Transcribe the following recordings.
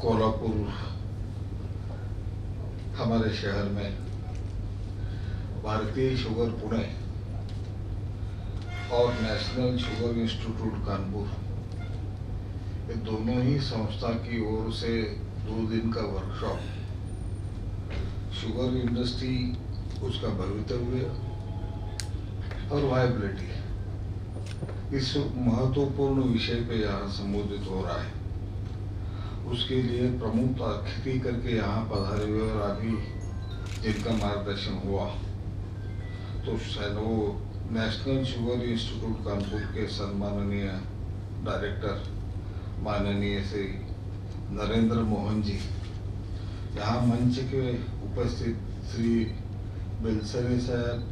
कोल्हापुर हमारे शहर में भारतीय शुगर पुणे और नेशनल शुगर इंस्टीट्यूट कानपुर, ये दोनों ही संस्था की ओर से 2 दिन का वर्कशॉप शुगर इंडस्ट्री, उसका भवितव्य और वायबिलिटी, इस महत्वपूर्ण विषय पे यहाँ संबोधित हो रहा है। उसके लिए प्रमुख अतिथि करके यहाँ पधारे हुए और अभी जिनका मार्गदर्शन हुआ तो शायद वो नेशनल शुगर इंस्टीट्यूट कानपुर के सम्माननीय डायरेक्टर माननीय श्री नरेंद्र मोहन जी, यहाँ मंच के उपस्थित श्री बेलसरे साहब,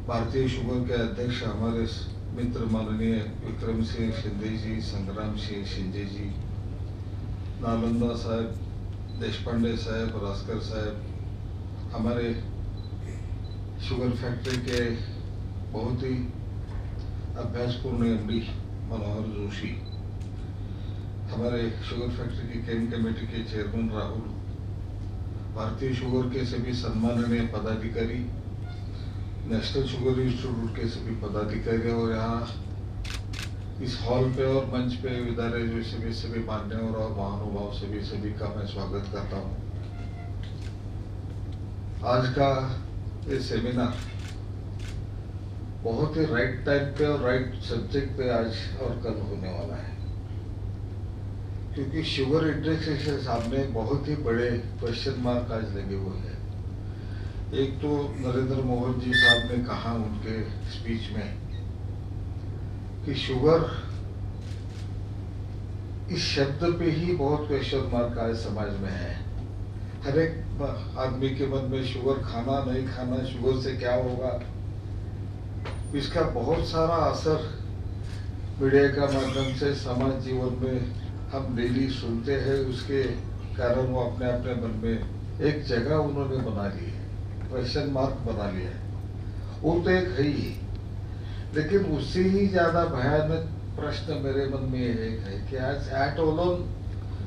भारतीय शुगर के अध्यक्ष हमारे मित्र माननीय विक्रम सिंह शिंदे जी, संग्राम सिंह शिंदे जी, नालंदा साहब, देशपांडे साहब, रास्कर साहब, हमारे शुगर फैक्ट्री के बहुत ही अभ्यासपूर्ण एमडी मनोहर जोशी, हमारे शुगर फैक्ट्री की केंद्रीय कमेटी के चेयरमैन राहुल, भारतीय शुगर के सभी सम्माननीय पदाधिकारी, नेशनल शुगर इंस्टीट्यूट के सभी पदाधिकारी और यहाँ इस हॉल पे और मंच पे विद्यालय जो सभी मान्यवर और महानुभाव सभी का मैं स्वागत करता हूँ। आज का ये सेमिनार बहुत ही राइट टाइम पे और राइट सब्जेक्ट पे आज और कल होने वाला है, क्योंकि शुगर इंडस्ट्री के सामने बहुत ही बड़े क्वेश्चन मार्क आज लगे हुए हैं। एक तो नरेंद्र मोहन जी साहब ने कहा उनके स्पीच में कि शुगर, इस शब्द पे ही बहुत क्वेश्चन मार्क आज समाज में है। हर एक आदमी के मन में शुगर खाना नहीं खाना, शुगर से क्या होगा, इसका बहुत सारा असर मीडिया का माध्यम से समाज जीवन में हम डेली सुनते हैं। उसके कारण वो अपने अपने मन में एक जगह उन्होंने बना ली है, क्वेश्चन मार्क बना लिया है। वो तो एक है ही, लेकिन उससे ही ज्यादा भयानक प्रश्न मेरे मन में एक है कि आज एट ओलोन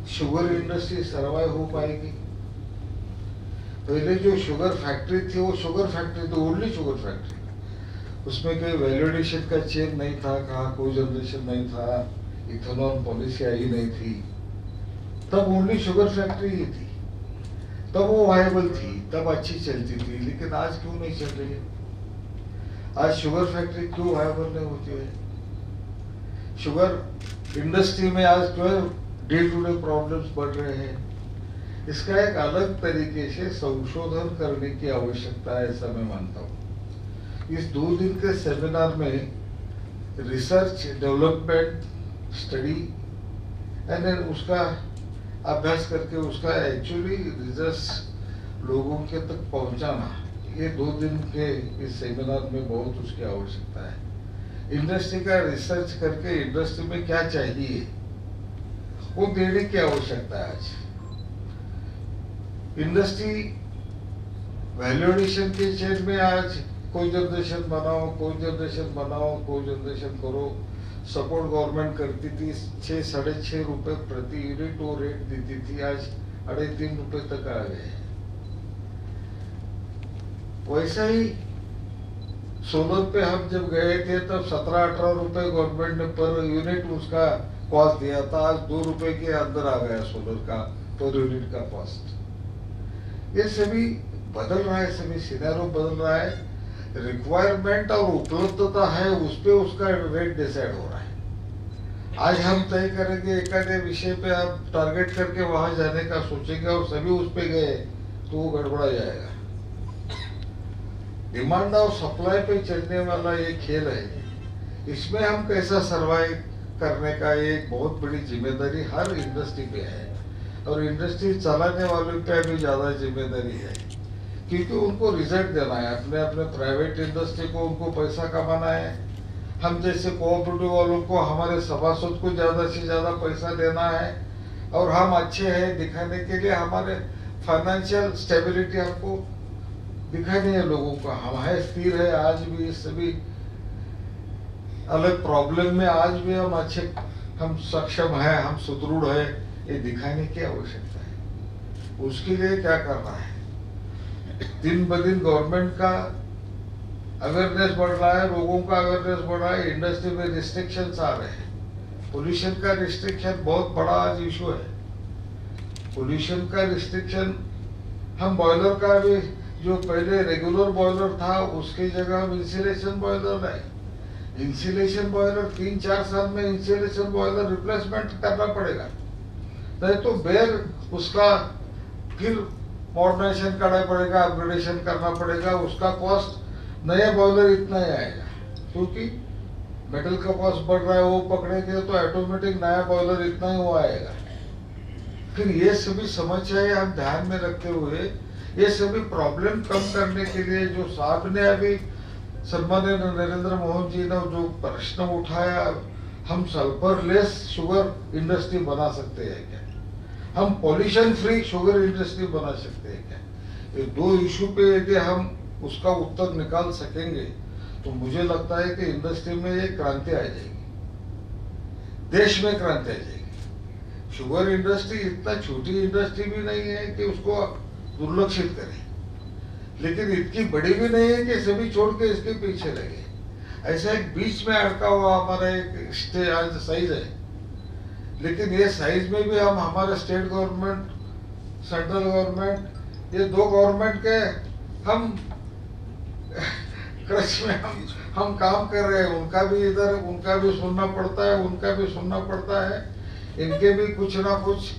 शुगर इंडस्ट्री सर्वाइव हो पाएगी। पहले जो शुगर फैक्ट्री थी वो शुगर फैक्ट्री तो ओनली शुगर फैक्ट्री, उसमें कोई वैल्यूएडिशन का चेन नहीं था, कहाँ कोई जनरेशन नहीं था, इथेनॉल पॉलिसी आई नहीं थी, तब ओनली शुगर फैक्ट्री ही थी, तब वो वायबल थी, तब अच्छी चलती थी। लेकिन आज क्यों नहीं चल रही है? आज शुगर फैक्ट्री क्यों वायबल नहीं होती है? शुगर इंडस्ट्री में आज क्यों डे टू डे प्रॉब्लम्स बढ़ रहे हैं? इसका एक अलग तरीके से संशोधन करने की आवश्यकता है, ऐसा मैं मानता हूँ। इस 2 दिन के सेमिनार में रिसर्च, डेवलपमेंट, स्टडी एंड उसका अभ्यास करके उसका एक्चुअली रिजल्ट लोगों के तक पहुंचाना, ये 2 दिन के इस सेमिनार में बहुत उसकी आवश्यकता है। इंडस्ट्री का रिसर्च करके इंडस्ट्री में क्या चाहिए वो देने की आवश्यकता है। आज इंडस्ट्री वैल्यूएडिशन के चेन में आज कोई जनरेशन बनाओ, कोई जनरेशन बनाओ, कोई जनरेशन करो, सपोर्ट गवर्नमेंट करती थी, 6-6.5 रुपए प्रति यूनिट वो रेट देती थी, आज 3.5 रुपए तक आ गए। वैसा ही सोलर पे हम जब गए थे तब 17-18 रुपए गवर्नमेंट ने पर यूनिट उसका कॉस्ट दिया था, आज 2 रुपए के अंदर आ गया सोलर का पर यूनिट का कॉस्ट। ये सभी बदल रहा है, सभी सिनेरियो बदल रहा है, रिक्वायरमेंट और उपलब्धता है उस पे उसका रेट डिसाइड हो रहा है। आज हम तय करेंगे एक आधे विषय पे आप टारगेट करके वहां जाने का सोचेंगे और सभी उस पे गए तो वो गड़बड़ा जाएगा। डिमांड और सप्लाई पे चलने वाला ये खेल है, इसमें हम कैसा सर्वाइव करने का एक बहुत बड़ी जिम्मेदारी हर इंडस्ट्री पे है और इंडस्ट्री चलाने वालों पे भी ज्यादा जिम्मेदारी है, क्योंकि उनको रिजल्ट देना है। अपने अपने प्राइवेट इंडस्ट्री को उनको पैसा कमाना है, हम जैसे कोऑपरेटिव वालों को, हमारे सभासद को ज्यादा से ज्यादा पैसा देना है और हम अच्छे हैं दिखाने के लिए हमारे फाइनेंशियल स्टेबिलिटी हमको दिखानी है लोगों को। हम है स्थिर है, आज भी सभी अलग प्रॉब्लम में आज भी हम अच्छे, हम सक्षम है, हम सुदृढ़ है, ये दिखाने की आवश्यकता है। उसके लिए क्या करना है, दिन ब दिन गवर्नमेंट का अवेयरनेस बढ़ रहा है, लोगों का अवेयरनेस बढ़ रहा है, इंडस्ट्री में रिस्ट्रिक्शंस आ रहे हैं। पोल्यूशन का रिस्ट्रिक्शन बहुत बड़ा आज इशू है। पोल्यूशन का रिस्ट्रिक्शन, हम बॉयलर का भी जो पहले रेगुलर बॉयलर था उसकी जगह हम इंसुलेशन बॉयलर है। इंसुलेशन बॉयलर 3-4 साल में इंसुलेशन बॉयलर रिप्लेसमेंट करना पड़ेगा, नहीं तो बेर उसका फिर मॉडर्नाइजेशन करना पड़ेगा, अपग्रेडेशन करना पड़ेगा। उसका कॉस्ट नया बॉयलर इतना ही आएगा, क्योंकि मेटल का कॉस्ट बढ़ रहा है, वो पकड़ेंगे तो ऑटोमेटिक नया बॉयलर इतना ही वो आएगा। फिर ये सभी समस्याएं हम ध्यान में रखते हुए ये सभी प्रॉब्लम कम करने के लिए जो साहब ने अभी सम्मानीय नरेंद्र मोहन जी ने जो प्रश्न उठाया, हम सल्फरलेस शुगर इंडस्ट्री बना सकते हैं क्या, हम पॉल्यूशन फ्री शुगर इंडस्ट्री बना सकते हैं क्या, ये दो इशू पे यदि हम उसका उत्तर निकाल सकेंगे तो मुझे लगता है कि इंडस्ट्री में एक क्रांति आ जाएगी, देश में क्रांति आ जाएगी। शुगर इंडस्ट्री इतना छोटी इंडस्ट्री भी नहीं है कि उसको दुर्लक्षित करें, लेकिन इतनी बड़ी भी नहीं है कि सभी छोड़ के इसके पीछे लगे। ऐसा एक बीच में अड़का हुआ हमारा एक साइज है, लेकिन ये साइज में भी हम हमारे स्टेट गवर्नमेंट, सेंट्रल गवर्नमेंट, ये दो गवर्नमेंट के हम क्रश में हम काम कर रहे हैं। उनका भी इधर उनका भी सुनना पड़ता है, उनका भी सुनना पड़ता है। इनके भी कुछ ना कुछ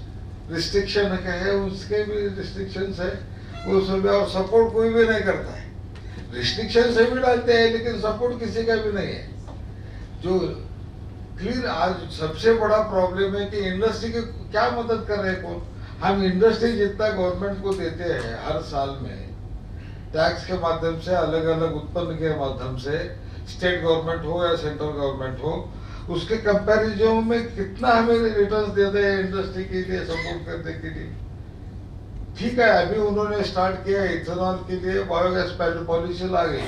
रिस्ट्रिक्शन है, उसके भी रिस्ट्रिक्शंस है, वो सब, और सपोर्ट कोई भी नहीं करता है। रिस्ट्रिक्शन से भी डालते हैं लेकिन सपोर्ट किसी का भी नहीं है। जो क्लियर आज सबसे बड़ा प्रॉब्लम है कि इंडस्ट्री की क्या मदद कर रहे हैं कौन। हम इंडस्ट्री जितना गवर्नमेंट को देते हैं हर साल में टैक्स के माध्यम से, अलग अलग उत्पन्न के माध्यम से, स्टेट गवर्नमेंट हो या सेंट्रल गवर्नमेंट हो, उसके कंपैरिजन में कितना हमें रिटर्न्स देते हैं इंडस्ट्री के लिए सपोर्ट करने के लिए। ठीक है, अभी उन्होंने स्टार्ट किया इथेनॉल के लिए बायोगैस पॉलिसी ला गई।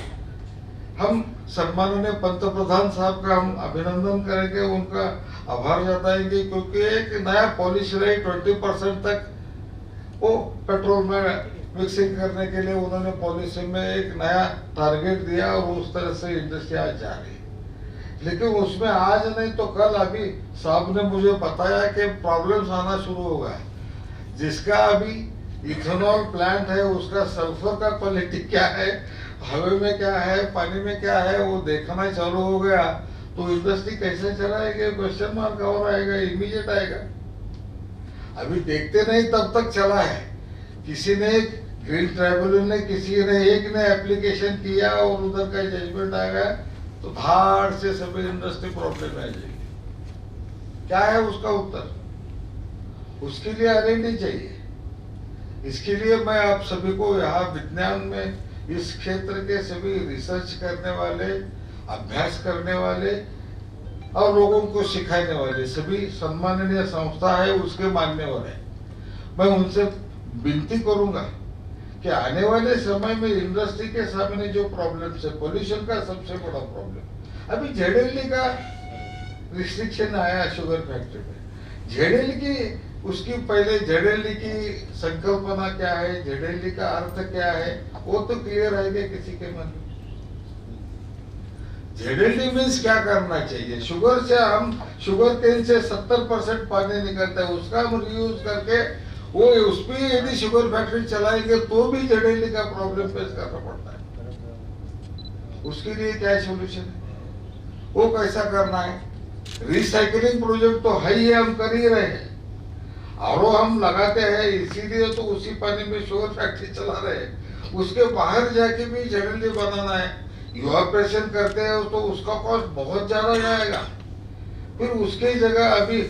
हम सम्माननीय पंतप्रधान साहब का हम अभिनंदन करेंगे, उनका आभार जताएंगे, क्योंकि एक नया पॉलिसी रही 20% तक वो पेट्रोल में मिक्सिंग करने के लिए उन्होंने पॉलिसी में एक नया टारगेट दिया और उस तरह से इंडस्ट्री आज जा रही है। लेकिन उसमें आज नहीं तो कल अभी साहब ने मुझे बताया कि प्रॉब्लम्स आना शुरू होगा। जिसका अभी इथेनॉल प्लांट है उसका सल्फर का क्वालिटी क्या है, हवा में क्या है, पानी में क्या है, वो देखना चालू हो गया तो इंडस्ट्री कैसे चलाएगी, क्वेश्चन मार्क और आएगा, इमीडिएट आएगा। अभी देखते नहीं तब तक चला है। किसी ने ग्रीन ट्राइब्यूनल ने किसी ने एक ने एप्लीकेशन किया और उधर का जजमेंट आ गया तो धाड़ से सभी इंडस्ट्री प्रॉब्लम आ जाएगी। क्या है उसका उत्तर? उसके लिए आरएनडी चाहिए। इसके लिए मैं आप सभी को यहाँ विज्ञान में इस क्षेत्र के सभी रिसर्च करने वाले, अभ्यास करने वाले और लोगों को सिखाने वाले सभी सम्माननीय संस्था है उसके मान्यवर है, मैं उनसे विनती करूंगा कि आने वाले समय में इंडस्ट्री के सामने जो प्रॉब्लम्स है, पोल्यूशन का सबसे बड़ा प्रॉब्लम, अभी जेडेली का रिस्ट्रिक्शन आया शुगर फैक्ट्री में। जेडेली की उसकी पहले जेडेली की संकल्पना क्या है, जेडेली का अर्थ क्या है, वो तो क्लियर है कि किसी के मन में। जेडेली मीन्स क्या करना चाहिए, शुगर से हम शुगर केन से 70% पानी निकलता है, उसका हम रीयूज करके वो उस पर यदि शुगर फैक्ट्री चलाएंगे तो भी जेडेली का प्रॉब्लम फेस करना पड़ता है। उसके लिए क्या सोल्यूशन है, वो कैसा करना है। रिसाइकलिंग प्रोजेक्ट तो है ही, हम कर ही रहे हैं, और हम लगाते हैं, इसीलिए तो उसी पानी में शुगर फैक्ट्री चला रहे हैं। उसके बाहर जाके भी जेडेली बनाना है, इवापोरेशन करते हैं तो उसका कॉस्ट बहुत ज्यादा जाएगा। फिर उसकी जगह अभी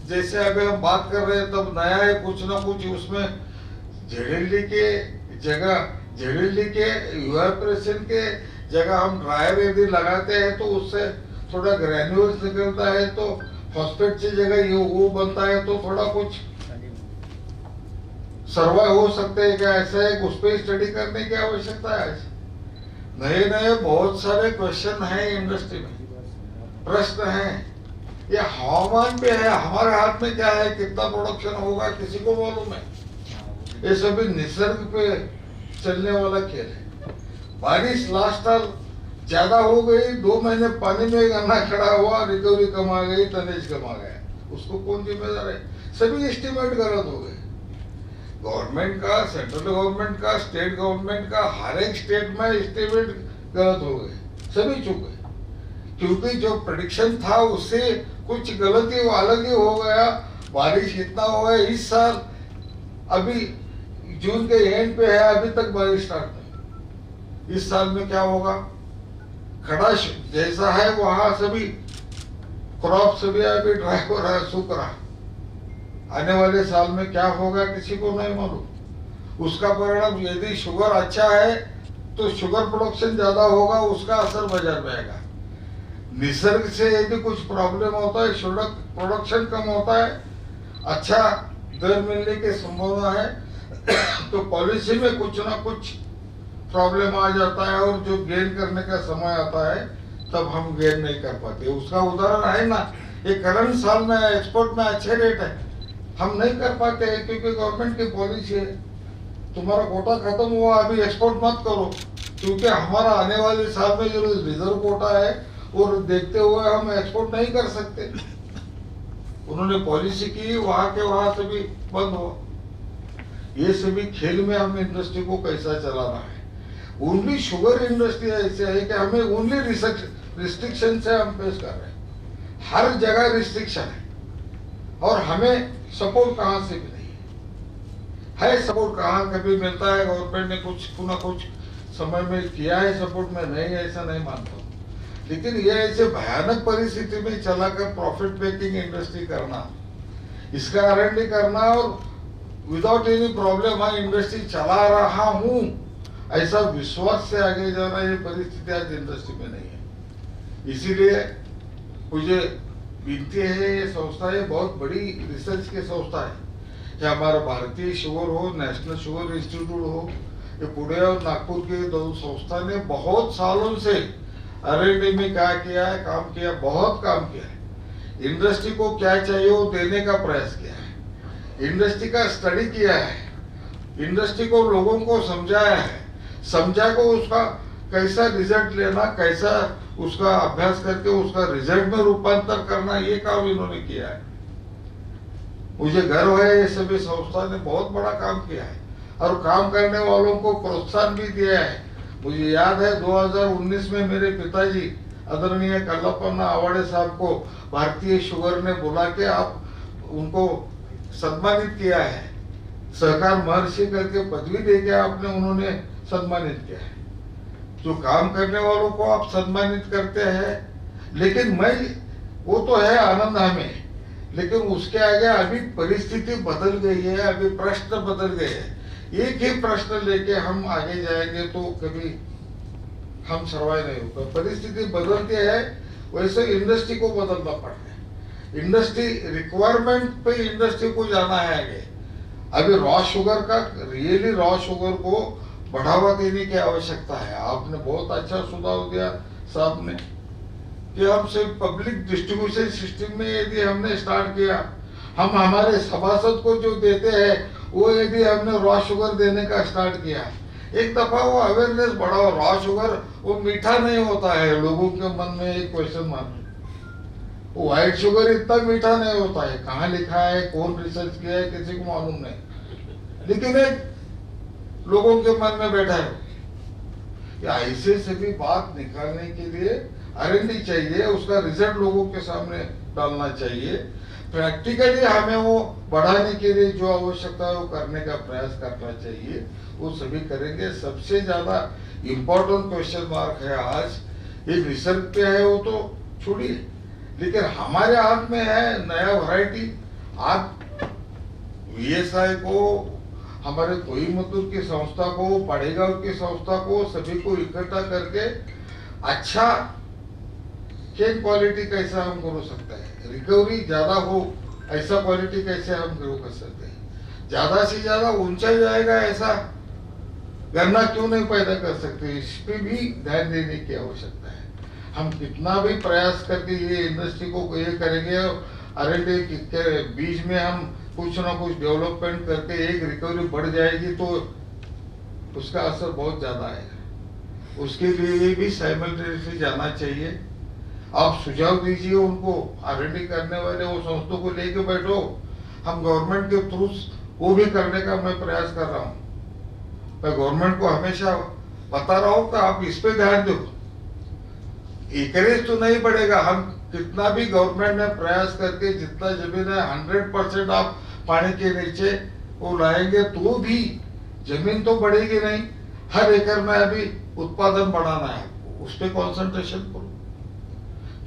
जैसे अभी हम बात कर रहे हैं तब नया है कुछ ना कुछ उसमें जेडेली के जगह, जेडेली के इवापोरेशन के जगह हम ड्रायर यदि लगाते हैं तो उससे थोड़ा ग्रेन्यूल्स निकलता है, तो फॉस्फेट की जगह ये वो बनता है, तो थोड़ा कुछ सर्वाइव हो सकते हैं क्या, ऐसा है उस पर स्टडी करने की आवश्यकता है। नए नए बहुत सारे क्वेश्चन हैं इंडस्ट्री में, प्रश्न हैं, ये हवामान पे है, हमारे हाथ में क्या है, कितना प्रोडक्शन होगा किसी को मालूम है। ये सभी निसर्ग पे चलने वाला खेल है। बारिश लास्ट साल ज्यादा हो गई, 2 महीने पानी में गन्ना खड़ा हुआ, रिकवरी कम आ गई, टनेज कम आ गया, उसको कौन जिम्मेदार है? सभी एस्टिमेट गलत हो गए, गवर्नमेंट का, सेंट्रल गवर्नमेंट का, स्टेट गवर्नमेंट का, हर एक स्टेट में एस्टिमेट गलत हो गए, सभी चूक गए, क्योंकि जो प्रेडिक्शन था उससे कुछ गलती अलग ही हो गया। बारिश इतना हो गया इस साल, अभी जून के एंड पे है, अभी तक बारिश स्टार्ट नहीं। इस साल में क्या होगा? खड़ा जैसा है वहां सभी क्रॉप सभी अभी ड्राई हो रहा है, सूख रहा है। आने वाले साल में क्या होगा किसी को नहीं मालूम। उसका परिणाम, यदि शुगर अच्छा है तो शुगर प्रोडक्शन ज्यादा होगा, उसका असर बाजार में आएगा। निसर्ग से यदि कुछ प्रॉब्लम होता है, शुगर प्रोडक्शन कम होता है, अच्छा दर मिलने की संभावना है, तो पॉलिसी में कुछ ना कुछ प्रॉब्लम आ जाता है, और जो गेन करने का समय आता है तब हम गेन नहीं कर पाते। उसका उदाहरण है ना, ये करंट साल में एक्सपोर्ट में अच्छे रेट है, हम नहीं कर पाते हैं क्योंकि गवर्नमेंट की पॉलिसी है, तुम्हारा कोटा खत्म हुआ, अभी एक्सपोर्ट मत करो, क्योंकि हमारा आने वाले साल में जो रिजर्व कोटा है और देखते हुए हम एक्सपोर्ट नहीं कर सकते। उन्होंने पॉलिसी की, वहां के वहां सभी बंद हुआ। ये सभी खेल में हम इंडस्ट्री को कैसा चलाना है। ओनली शुगर इंडस्ट्री ऐसे है कि हमें ओनली रिस्ट्रिक्शन से हम फेस कर रहे हैं, हर जगह रिस्ट्रिक्शन है, और हमें सपोर्ट कहां से भी नहीं है। सपोर्ट कहां कभी मिलता है? गवर्नमेंट ने कुछ समय में किया है सपोर्ट में, नहीं ऐसा नहीं मानता हूं, लेकिन ये ऐसे भयानक परिस्थिति में चलाकर प्रॉफिट मेकिंग इंडस्ट्री करना, इसका R&D करना, और विदाउट एनी प्रॉब्लम मैं इंडस्ट्री चला रहा हूं, ऐसा विश्वास से आगे जाना, ये परिस्थिति आज इंडस्ट्री में नहीं है। इसीलिए मुझे विनती है, ये संस्था है बहुत बड़ी रिसर्च की संस्था है, या हमारा भारतीय शुगर हो, नेशनल शुगर इंस्टीट्यूट हो, ये पुणे और नागपुर के 2 संस्था ने बहुत सालों से R&D में क्या किया है, काम किया, बहुत काम किया है। इंडस्ट्री को क्या चाहिए वो देने का प्रयास किया है, इंडस्ट्री का स्टडी किया है, इंडस्ट्री को लोगों को समझाया है, समझा को उसका कैसा रिजल्ट लेना, कैसा उसका अभ्यास करके उसका रिजल्ट में रूपांतर करना, ये काम इन्होंने किया है। मुझे गर्व है, ये सभी संस्था ने बहुत बड़ा काम किया है, और काम करने वालों को प्रोत्साहन भी दिया है। मुझे याद है 2019 में मेरे पिताजी आदरणीय कल्लप्पन आवाड़े साहब को भारतीय शुगर ने बुला के आप उनको सम्मानित किया है, सहकार महर्षि करके पदवी देके आपने उन्होंने सम्मानित किया है। जो काम करने वालों को आप सम्मानित करते हैं, लेकिन मैं, वो तो है आनंद हमें, लेकिन उसके आगे अभी परिस्थिति बदल गई है, अभी प्रश्न बदल गए हैं। एक ही प्रश्न लेके हम आगे जाएंगे तो कभी हम सर्वाइव नहीं होगा। परिस्थिति बदलती है, वैसे इंडस्ट्री को बदलना पड़ता है। इंडस्ट्री रिक्वायरमेंट पे इंडस्ट्री को जाना है आगे। अभी रॉ शुगर का, रियली रॉ शुगर को बढ़ावा देने की आवश्यकता है। आपने बहुत अच्छा सुझाव दिया साहब ने कि हम सिर्फ पब्लिक डिस्ट्रीब्यूशन सिस्टम में यदि हमने स्टार्ट किया, हम हमारे सभासद को जो देते हैं वो यदि हमने रॉ शुगर देने का स्टार्ट किया, एक दफा वो अवेयरनेस बढ़ाओ। रॉ शुगर वो मीठा नहीं होता है, लोगों के मन में एक क्वेश्चन मार्क। वो व्हाइट शुगर इतना मीठा नहीं होता है, कहाँ लिखा है, कौन रिसर्च किया है, किसी को मालूम नहीं, लेकिन एक लोगों के मन में बैठा है। या ऐसे सभी बात निकालने के लिए R&D चाहिए, उसका रिजल्ट लोगों के सामने डालना चाहिए। प्रैक्टिकली हमें वो बढ़ाने के लिए जो आवश्यकता है वो करने का प्रयास करना चाहिए, वो सभी करेंगे। सबसे ज्यादा इम्पोर्टेंट क्वेश्चन मार्क है आज, ये रिसर्च पे है वो तो छोड़िए, लेकिन हमारे हाथ में है नया वैरायटी। आज VSI को, हमारे कोयम्बतूर की संस्था को, पाड़ेगांव की संस्था को, सभी को इकट्ठा करके अच्छा केन क्वालिटी कैसा हम ग्रो सकते हैं, रिकवरी ज्यादा हो ऐसा क्वालिटी कैसे हम ग्रो कर सकते हैं, ज्यादा से ज्यादा ऊंचा जाएगा ऐसा गन्ना क्यों नहीं पैदा कर सकते, इस पे भी ध्यान देने की आवश्यकता है। हम कितना भी प्रयास करके ये इंडस्ट्री को ये करेंगे, R&D के बीच में हम कुछ ना कुछ डेवलपमेंट करके एक रिकवरी बढ़ जाएगी तो उसका असर बहुत ज्यादा आएगा। उसके लिए भी साइमल्टेनियसली जाना चाहिए। आप सुझाव दीजिए उनको, R&D करने वाले वो संस्थों को लेके बैठो, हम गवर्नमेंट के थ्रू वो भी करने का मैं प्रयास कर रहा हूँ। मैं गवर्नमेंट को हमेशा बता रहा हूँ कि आप इस पे ध्यान दो। एकरेज तो नहीं बढ़ेगा, हम कितना भी गवर्नमेंट ने प्रयास करके जितना जमीन है 100% आप पानी के नीचे वो लाएंगे तो भी जमीन तो बढ़ेगी नहीं। हर एकड़ में अभी उत्पादन बढ़ाना है, उस पर कॉन्सेंट्रेशन करो।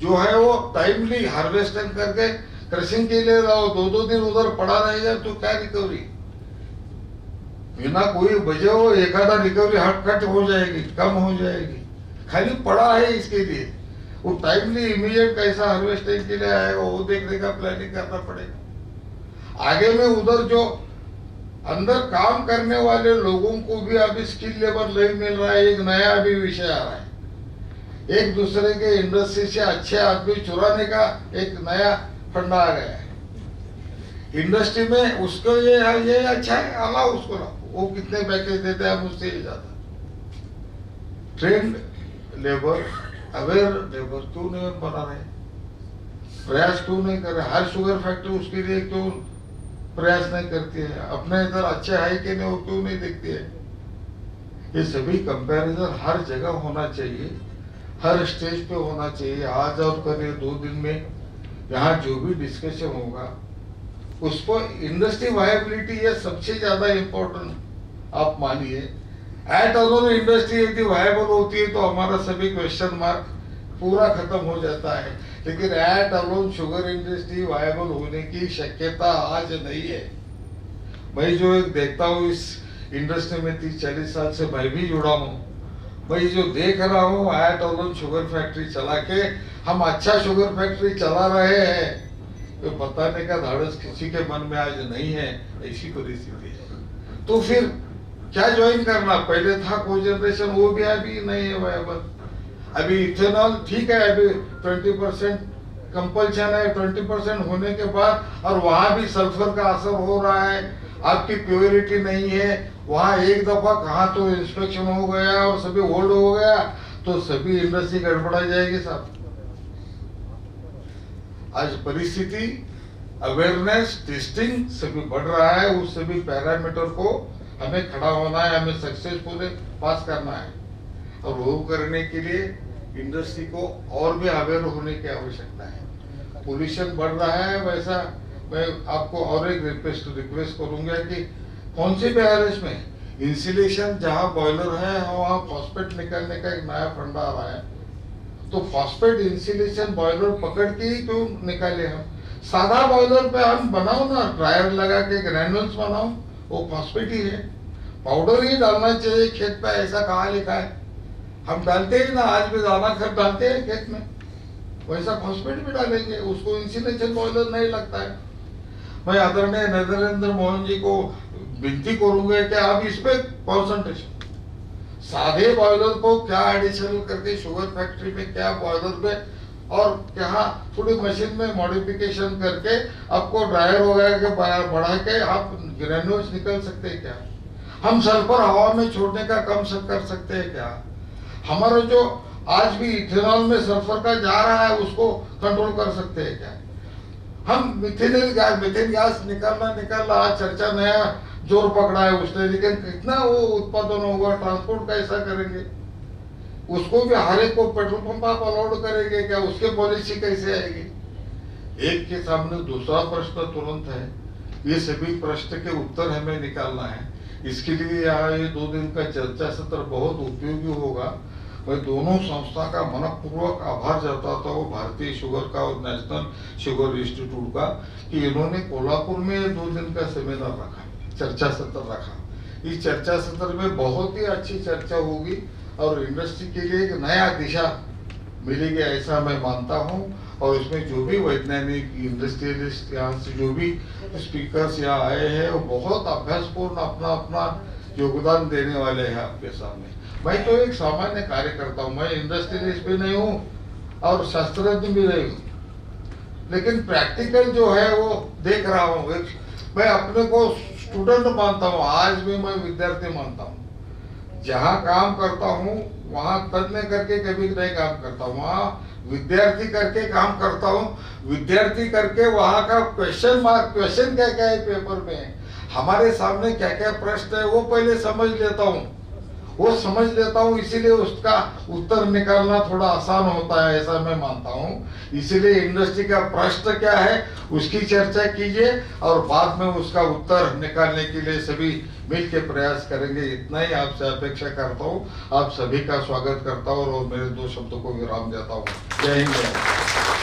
जो है वो टाइमली हार्वेस्टिंग करके क्रशिंग के लिए लाओ। 2-2 दिन उधर पड़ा रहेगा तो क्या रिकवरी? बिना कोई वजह हो एक आधा रिकवरी हटखट हो जाएगी, कम हो जाएगी। खाली पड़ा है इसके लिए, वो टाइमली इमीडिएट कैसा हार्वेस्टिंग के लिए आएगा वो देखने का प्लानिंग करना पड़ेगा। आगे में उधर जो अंदर काम करने वाले लोगों को भी अभी स्किल लेबर नहीं मिल रहा है। एक नया अभी विषय आ रहा है, एक दूसरे के इंडस्ट्री से अच्छे आदमी चुराने का एक नया फंडा आ गया है इंडस्ट्री में। उसको ये अच्छा है, आला उसको ला, वो कितने पैकेज देते हैं मुझसे ये ज्यादा। ट्रेंड लेबर, अवेयर लेबर क्यों नहीं बना रहे, प्रयास क्यों नहीं कर रहे? हर शुगर फैक्ट्री उसके लिए क्यों प्रयास नहीं करती है? अपने इधर अच्छे है कि नहीं वो क्यों नहीं देखती है? ये सभी कंपैरिजन हर जगह होना चाहिए, हर स्टेज पे होना चाहिए। आज और कल 2 दिन में यहाँ जो भी डिस्कशन होगा उसको इंडस्ट्री वायबिलिटी ये सबसे ज्यादा इम्पोर्टेंट आप मानिए। एट अलोन इंडस्ट्री यदि वायबल होती है तो हमारा सभी क्वेश्चन मार्क पूरा खत्म हो जाता है। लेकिन at alone sugar industry viable होने की शक्यता आज नहीं है। मैं जो एक देखता हूँ इस इंडस्ट्री में 30-40 साल से मैं भी जुड़ा हूँ, मैं जो देख रहा हूँ एट अलोन शुगर फैक्ट्री चला के हम अच्छा शुगर फैक्ट्री चला रहे हैं, तो बताने का धाड़स किसी के मन में आज नहीं है। ऐसी परिस्थिति है तो फिर क्या ज्वाइन करना? पहले था कोई जनरेशन, वो भी अभी नहीं है वायबल। अभी इथेनॉल ठीक है, अभी 20% कंपल्शन है, 20% होने के बाद, और वहां भी सल्फर का असर हो रहा है, आपकी प्योरिटी नहीं है वहां। एक दफा कहा तो इंस्पेक्शन हो गया और सभी होल्ड हो गया तो सभी इंडस्ट्री गड़बड़ा जाएगी साहब। आज परिस्थिति, अवेयरनेस, टेस्टिंग सभी बढ़ रहा है, उस सभी पैरामीटर को हमें खड़ा होना है, हमें सक्सेसफुल पास करना है। और वो करने के लिए इंडस्ट्री को और भी अवेयर होने की आवश्यकता है। पोल्यूशन बढ़ रहा है, वैसा मैं आपको और एक रिक्वेस्ट करूंगा कि कौन से BRS में इंसुलेशन जहां बॉयलर है वहां फॉस्फेट निकालने का एक नया फंडा आ रहा है, तो फॉस्फेट इंसुलेशन बॉयलर पकड़ के ही क्यों निकाले? हम सादा बॉयलर पे हम बनाओ ना, ड्रायर लगा के ग्रैन्युल्स बनाओ, वो फॉस्फेट ही है। पाउडर ही डालना चाहिए खेत पे, ऐसा कहाँ लिखा है? हम डालते ही ना, आज भी दाना खत डालते हैं खेत में, वैसा फॉस्फेट भी डालेंगे, उसको इंसुलेशन बॉयलर नहीं लगता है। मैं आदरणीय नरेंद्र मोहन जी को विनती करूंगा कि आप इस पे कॉन्सेंट्रेशन, सादे बॉयलर को क्या एडिशनल करके शुगर फैक्ट्री में क्या बॉयलर पे और क्या थोड़ी मशीन में मॉडिफिकेशन करके आपको ड्रायर वगैरह के बढ़ा के आप ग्रेन्यूल्स निकल सकते हैं क्या? हम सल्फर हवा में छोड़ने का कम से कर सकते हैं क्या? हमारा जो आज भी इथेनॉल में सल्फर का जा रहा है उसको कंट्रोल कर सकते हैं क्या? हम मिथेन गैस निकालना आज चर्चा नया जोर पकड़ा है उसने, लेकिन कितना वो उत्पादन होगा, ट्रांसपोर्ट कैसा करेंगे? उसको भी हर एक को पेट्रोल पंप आप अलाउड करेंगे क्या? उसके पॉलिसी कैसे आएगी? एक के सामने दूसरा प्रश्न तुरंत है। ये सभी प्रश्न के उत्तर हमें निकालना है। इसके लिए यहाँ ये 2 दिन का चर्चा सत्र बहुत उपयोगी होगा। मैं दोनों संस्था का मनपूर्वक आभार जताता हूँ, भारतीय शुगर का और नेशनल शुगर इंस्टीट्यूट का, कि इन्होंने कोल्हापुर में 2 दिन का सेमिनार रखा, चर्चा सत्र रखा। इस चर्चा सत्र में बहुत ही अच्छी चर्चा होगी और इंडस्ट्री के लिए एक नया दिशा मिलेगी ऐसा मैं मानता हूँ। और इसमें जो भी वैज्ञानिक इंडस्ट्रियलिस्ट यहाँ से जो भी स्पीकर्स यहाँ आए हैं वो बहुत अभ्यासपूर्ण अपना अपना योगदान देने वाले हैं आपके सामने। मैं तो एक सामान्य कार्यकर्ता हूँ, मैं इंडस्ट्रियलिस्ट भी नहीं हूँ और शास्त्रज्ञ भी रही हूँ, लेकिन प्रैक्टिकल जो है वो देख रहा हूँ। मैं अपने को स्टूडेंट मानता हूँ, आज भी मैं विद्यार्थी मानता हूँ। जहाँ काम करता हूँ वहाँ तज्ञ करके कभी नहीं काम करता हूँ, वहाँ विद्यार्थी करके काम करता हूँ। विद्यार्थी करके वहाँ का क्वेश्चन क्या क्या है पेपर में, हमारे सामने क्या क्या प्रश्न है, वो पहले समझ लेता हूँ, इसीलिए उसका उत्तर निकालना थोड़ा आसान होता है, ऐसा मैं मानता हूँ। इसीलिए इंडस्ट्री का प्रश्न क्या है उसकी चर्चा कीजिए और बाद में उसका उत्तर निकालने के लिए सभी मिलकर प्रयास करेंगे। इतना ही आपसे अपेक्षा करता हूँ। आप सभी का स्वागत करता हूँ और मेरे दो शब्दों को विराम देता हूँ। जय हिंद।